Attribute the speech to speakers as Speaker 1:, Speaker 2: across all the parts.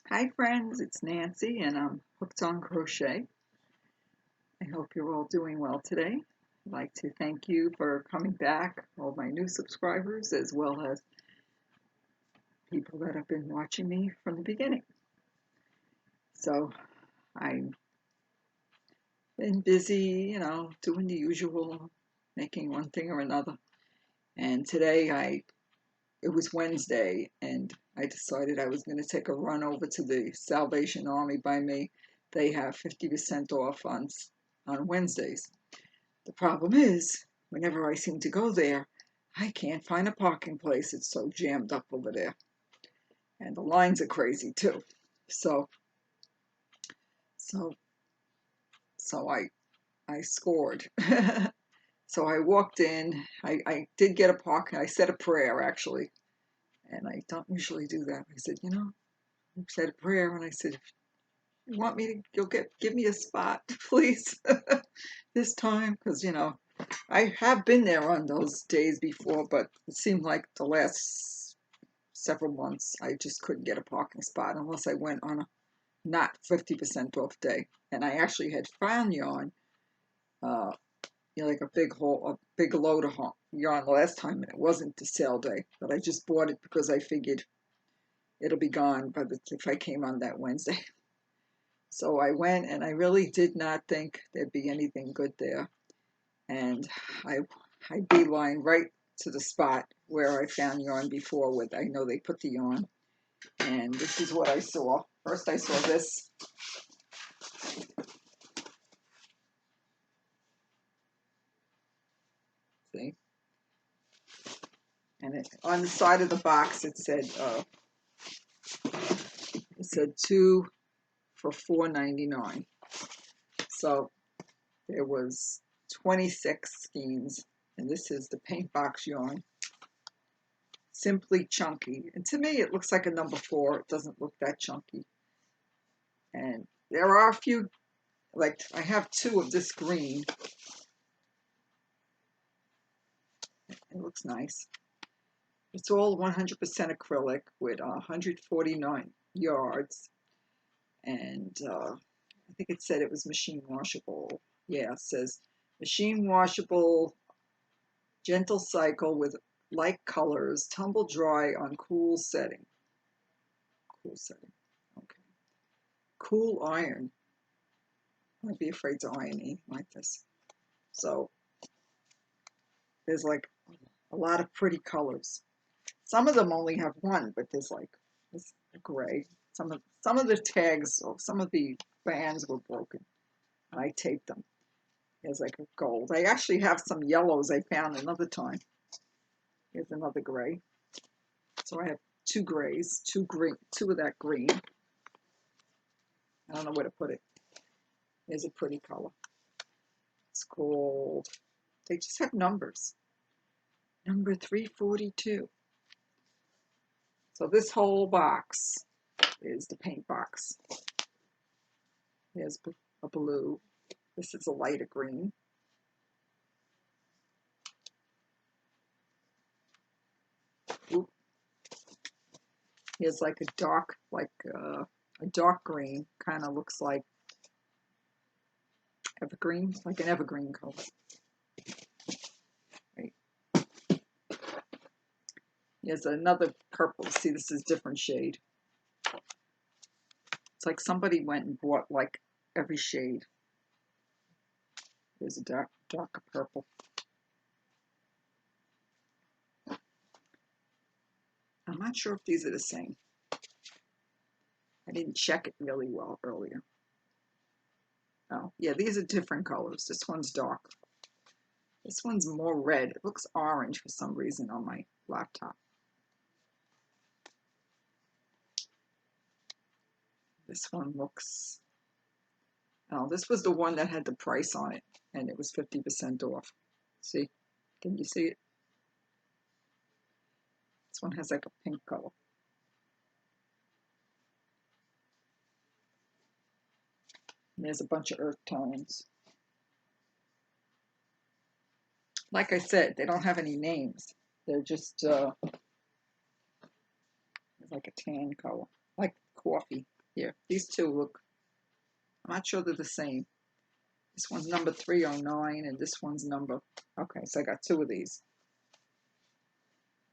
Speaker 1: Hi friends, it's Nancy and I'm hooked on crochet. I hope you're all doing well today. I'd like to thank you for coming back, all my new subscribers, as well as people that have been watching me from the beginning. So I've been busy, doing the usual, making one thing or another. And today it was Wednesday and I decided I was going to take a run over to the Salvation Army by me. They have 50% off on Wednesdays. The problem is, whenever I seem to go there, I can't find a parking place. It's so jammed up over there. And the lines are crazy too. So so so I scored. So I walked in. I did get a parking. I said a prayer actually. And I don't usually do that. I said, I said a prayer and I said, if you want me to give me a spot, please, this time, because I have been there on those days before, but it seemed like the last several months I just couldn't get a parking spot unless I went on a not 50% off day. And I actually had found yarn, uh, like a big load of yarn last time, and it wasn't the sale day, but I just bought it because I figured it'll be gone if I came on that Wednesday. So I went, and I really did not think there'd be anything good there. And I beeline right to the spot where I found yarn before. With I know they put the yarn, and this is what I saw. First, I saw this. See, and on the side of the box it said 2 for $4.99. So there was 26 skeins, and this is the paint box yarn. Simply chunky, and to me it looks like a number 4. It doesn't look that chunky. And there are a few, like I have 2 of this green. It looks nice. It's all 100% acrylic with 149 yards, and I think it said it was machine washable. Yeah, it says machine washable, gentle cycle with light colors, tumble dry on cool setting. Cool setting. Okay. Cool iron. I'd be afraid to iron anything like this. So there's like a lot of pretty colors. Some of them only have one, but there's like this gray. Some of the tags or some of the bands were broken, and I taped them. There's like a gold. I actually have some yellows I found another time. Here's another gray. So I have 2 grays, 2 green, 2 of that green. I don't know where to put it. Here's a pretty color. It's called, they just have numbers. Number 342. So this whole box is the paint box. There's a blue. This is a lighter green. Oop. Here's like a dark green. Kind of looks like evergreen, like an evergreen color. Right. Here's another purple. See, this is different shade. It's like somebody went and bought like every shade. There's a darker purple. I'm not sure if these are the same. I didn't check it really well earlier. Oh, yeah, these are different colors. This one's dark. This one's more red. It looks orange for some reason on my laptop. This one looks, oh, this was the one that had the price on it, and it was 50% off. See? Can you see it? This one has like a pink color. And there's a bunch of earth tones. Like I said, they don't have any names. They're just like a tan color, like coffee. Here, these two look, I'm not sure they're the same. This one's number 309 and this one's number, okay, so I got two of these.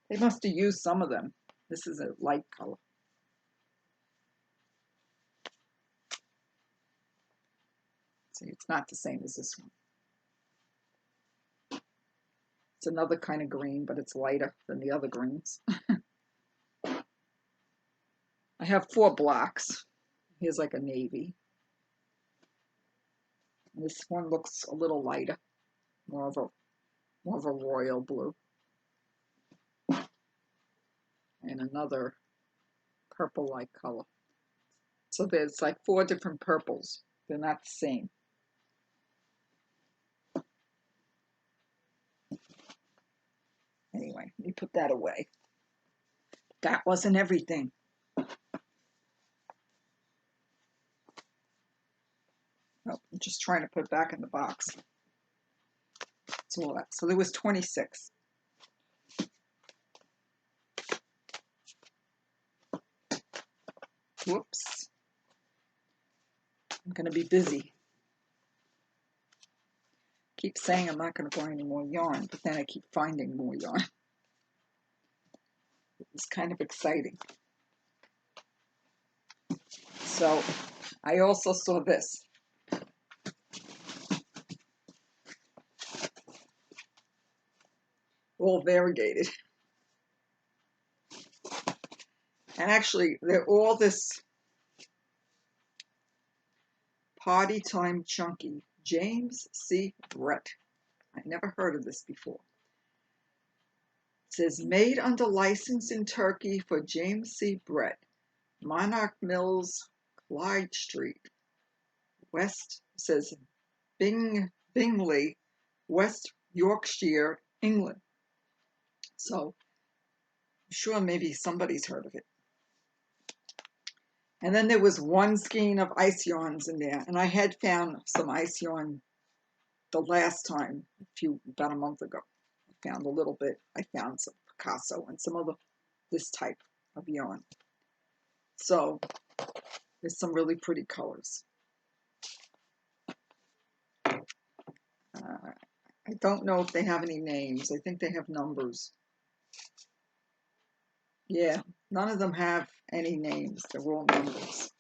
Speaker 1: They must have used some of them. This is a light color. See, it's not the same as this one. It's another kind of green, but it's lighter than the other greens. I have 4 blocks. Here's like a navy. This one looks a little lighter, more of a royal blue. And another purple-like color. So there's like 4 different purples. They're not the same. Anyway, let me put that away. That wasn't everything. Oh, I'm just trying to put it back in the box. So there was 26. Whoops. I'm going to be busy. Keep saying I'm not going to buy any more yarn, but then I keep finding more yarn. It's kind of exciting. So I also saw this. All variegated. And actually, they're all this Party Time Chunky. James C. Brett. I never heard of this before. It says, made under license in Turkey for James C. Brett. Monarch Mills, Clyde Street. West, says Bingley, West Yorkshire, England. So I'm sure maybe somebody's heard of it. And then there was one skein of ice yarns in there, and I had found some ice yarn the last time, about a month ago. I found a little bit. I found some Picasso and some other this type of yarn. So there's some really pretty colors. I don't know if they have any names. I think they have numbers. Yeah, none of them have any names. They're all numbers.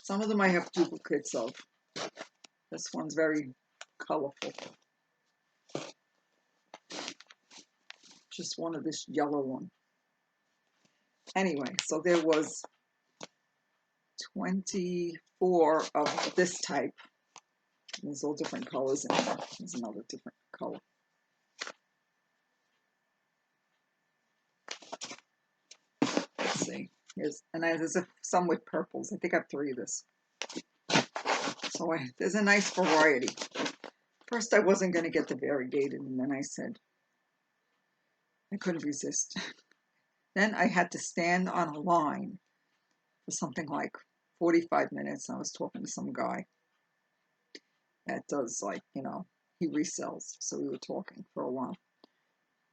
Speaker 1: Some of them I have duplicates of. This one's very colorful. Just one of this yellow one. Anyway, so there was 24 of this type. There's all different colors in there. There's another different color. Let's see. There's some with purples. I think I have 3 of this. So there's a nice variety. First I wasn't going to get the variegated, and then I said I couldn't resist. Then I had to stand on a line for something like 45 minutes. I was talking to some guy that does, like, he resells. So we were talking for a while.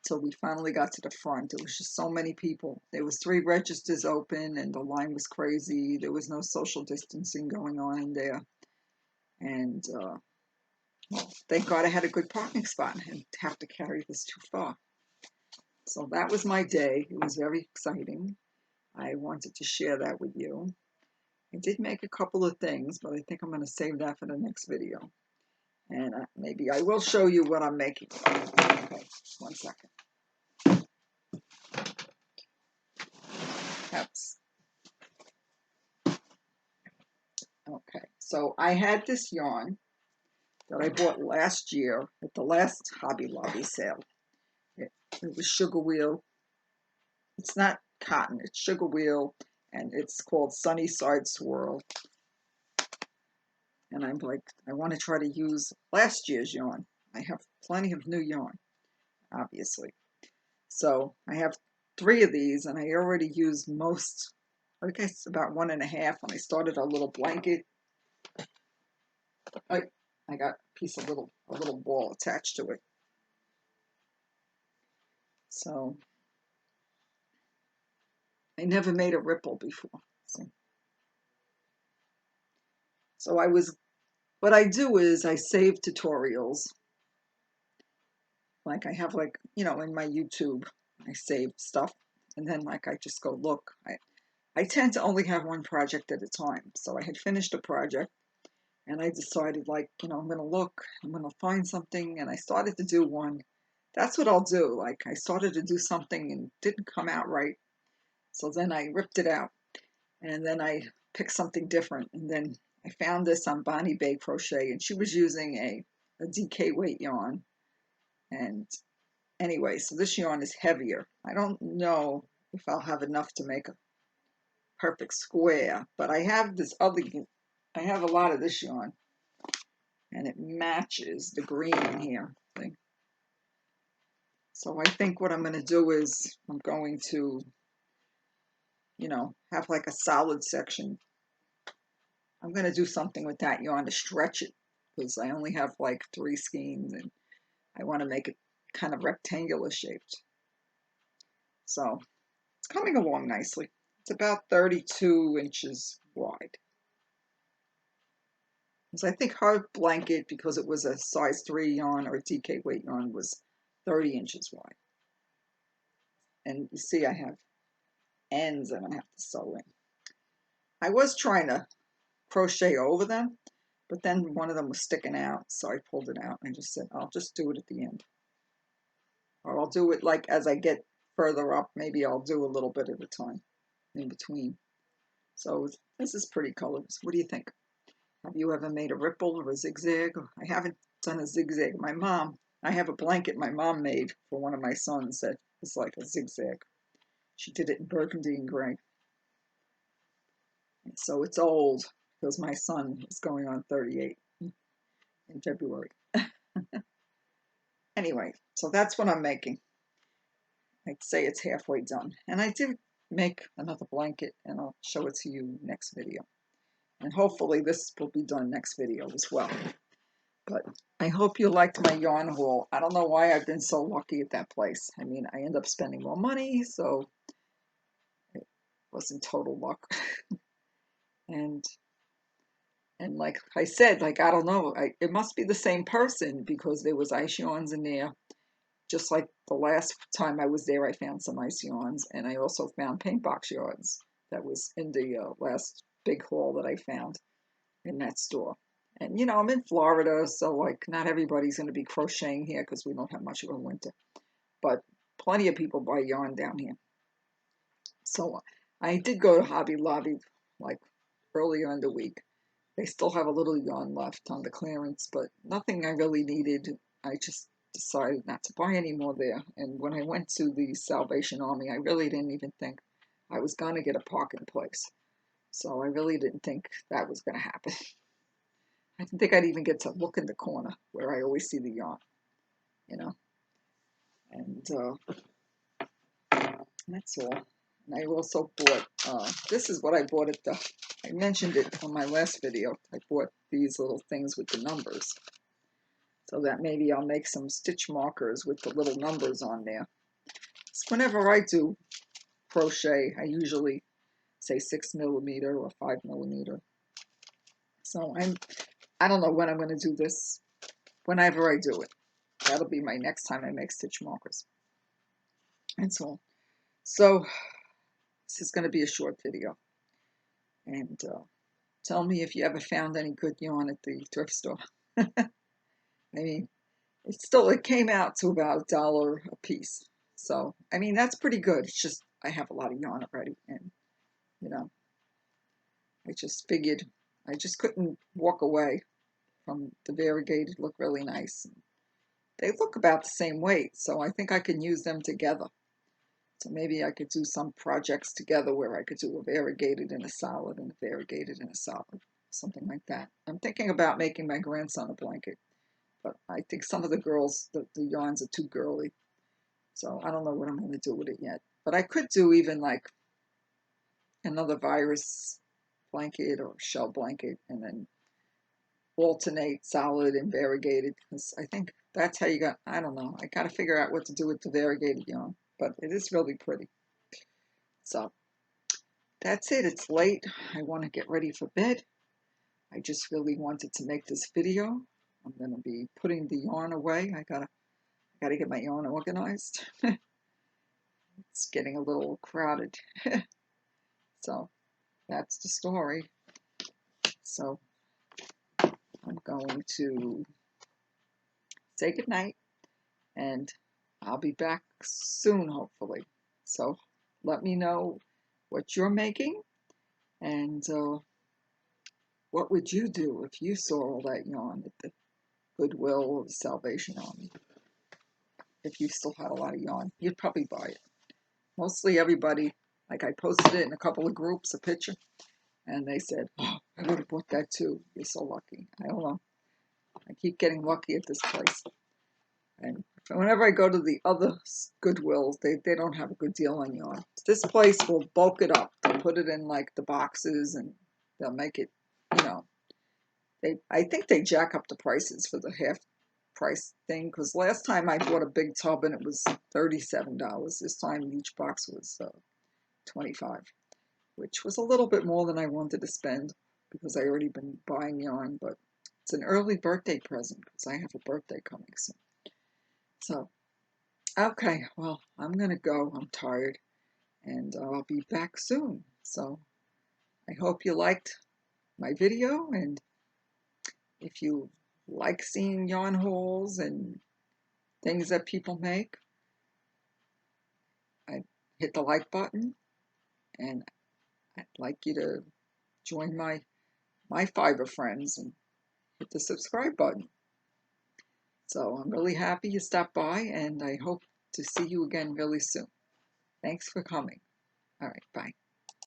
Speaker 1: Till we finally got to the front. It was just so many people. There was 3 registers open and the line was crazy. There was no social distancing going on in there. And well, thank God I had a good parking spot. I didn't have to carry this too far. So that was my day. It was very exciting. I wanted to share that with you. I did make a couple of things, but I think I'm going to save that for the next video. And maybe I will show you what I'm making. Okay, 1 second. Oops. Okay, so I had this yarn that I bought last year at the last Hobby Lobby sale. It was sugar wheel. It's not cotton, it's sugar wheel, and it's called Sunnyside Swirl. And I'm like, I want to try to use last year's yarn. I have plenty of new yarn, obviously. So I have 3 of these, and I already used most, I guess about 1.5 when I started a little blanket. I got a piece of a little ball attached to it. So I never made a ripple before. So So what I do is I save tutorials. Like I have like, you know, in my YouTube, I save stuff. And then like I just go look. I tend to only have one project at a time. So I had finished a project and I decided like, you know, I'm going to look, I'm going to find something. And I started to do one. That's what I'll do. Like I started to do something and it didn't come out right. So then I ripped it out and then I picked something different. And then I found this on Bonnie Bay Crochet and she was using a DK weight yarn. And anyway, so this yarn is heavier. I don't know if I'll have enough to make a perfect square, but I have I have a lot of this yarn and it matches the green in here. So I think what I'm going to do is I'm going to, you know, have like a solid section. I'm going to do something with that yarn to stretch it because I only have like 3 skeins and I want to make it kind of rectangular shaped. So it's coming along nicely. It's about 32 inches wide. Because I think her blanket, because it was a size 3 yarn or DK weight yarn, was 30 inches wide. And you see I have ends that I have to sew in. I was trying to crochet over them, but then one of them was sticking out, so I pulled it out and just said, I'll just do it at the end. Or I'll do it like as I get further up, maybe I'll do a little bit at a time in between. So this is pretty colors. What do you think? Have you ever made a ripple or a zigzag? I haven't done a zigzag. I have a blanket my mom made for one of my sons that is like a zigzag. She did it in burgundy and gray. And so it's old because my son is going on 38 in February. Anyway, so that's what I'm making. I'd say it's halfway done. And I did make another blanket and I'll show it to you next video. And hopefully this will be done next video as well. But I hope you liked my yarn haul. I don't know why I've been so lucky at that place. I mean, I end up spending more money, so it wasn't total luck. and like I said, like, I don't know, it must be the same person because there was ice yarns in there. Just like the last time I was there, I found some ice yarns, and I also found paint box yarns. That was in the last big haul that I found in that store. And you know, I'm in Florida, so like not everybody's going to be crocheting here because we don't have much of a winter. But plenty of people buy yarn down here. So I did go to Hobby Lobby like earlier in the week. They still have a little yarn left on the clearance, but nothing I really needed. I just decided not to buy any more there. And when I went to the Salvation Army, I really didn't even think I was going to get a parking place. So I really didn't think that was going to happen. I didn't think I'd even get to look in the corner where I always see the yarn, you know. And that's all. And I also bought, this is what I bought at the, I mentioned it on my last video. I bought these little things with the numbers. So that maybe I'll make some stitch markers with the little numbers on there. So whenever I do crochet, I usually say 6mm or 5mm. So I don't know when I'm going to do this. Whenever I do it. That'll be my next time I make stitch markers. And so this is going to be a short video. And tell me if you ever found any good yarn at the thrift store. I mean, it came out to about $1 a piece. So, I mean, that's pretty good. It's just, I have a lot of yarn already. And, you know, I just figured I just couldn't walk away from the variegated look really nice. They look about the same weight, so I think I can use them together. So maybe I could do some projects together where I could do a variegated and a solid and a variegated and a solid, something like that. I'm thinking about making my grandson a blanket, but I think some of the girls, the yarns are too girly. So I don't know what I'm going to do with it yet. But I could do even like another virus blanket or shell blanket and then alternate solid and variegated, because I think that's how you got, I don't know, I got to figure out what to do with the variegated yarn, but it is really pretty. So that's it. It's late. I want to get ready for bed. I just really wanted to make this video. I'm going to be putting the yarn away. I gotta get my yarn organized. It's getting a little crowded. So that's the story. So I'm going to say goodnight, and I'll be back soon, hopefully. So let me know what you're making, and what would you do if you saw all that yarn at the Goodwill or the Salvation Army? If you still had a lot of yarn, you'd probably buy it. Mostly everybody, like I posted it in a couple of groups, a picture, and they said, oh, I would have bought that too. You're so lucky. I don't know. I keep getting lucky at this place. And whenever I go to the other Goodwills, they don't have a good deal on yarn. This place will bulk it up. They'll put it in like the boxes, and they'll make it, you know, I think they jack up the prices for the half price thing, because last time I bought a big tub and it was $37. This time each box was $25, which was a little bit more than I wanted to spend because I already been buying yarn, but it's an early birthday present because I have a birthday coming soon. So, okay, well, I'm gonna go. I'm tired, and I'll be back soon. So I hope you liked my video, and if you like seeing yarn hauls and things that people make, I hit the like button, and I'd like you to join my Fiverr friends and hit the subscribe button. So I'm really happy you stopped by, and I hope to see you again really soon. Thanks for coming. All right, bye.